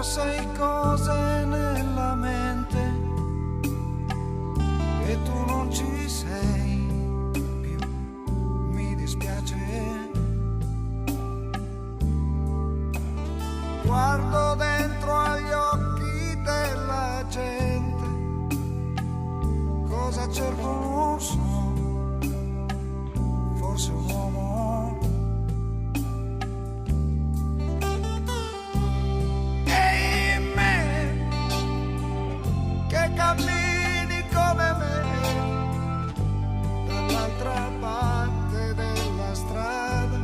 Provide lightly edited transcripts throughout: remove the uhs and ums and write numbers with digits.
sei cose nella mente e tu non ci sei più, mi dispiace. Guardo dentro agli occhi della gente, cosa cerco non so, forse un uomo. Cammini come me dall'altra parte della strada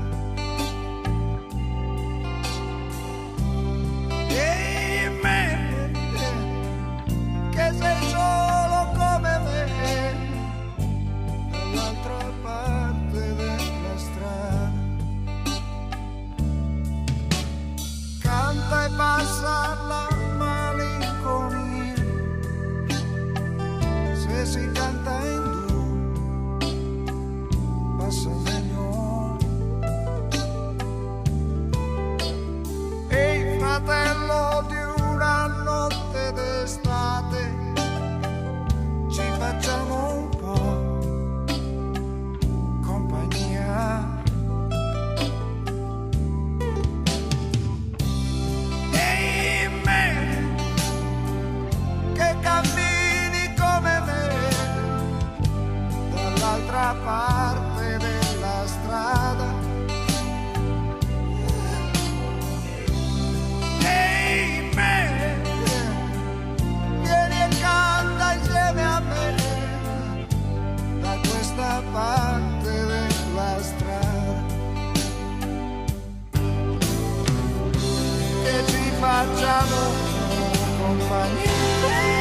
e me che sei solo come me dall'altra parte della strada. Canta e passa la malinconia, se si canta in due passa meglio. Ehi fratello di una notte d'estate, ci facciamo un po' compagnia. Ehi me che cammini come me dall'altra parte della strada. Ehi me, vieni e canta insieme a me da questa parte della strada, che ci facciamo compagnia.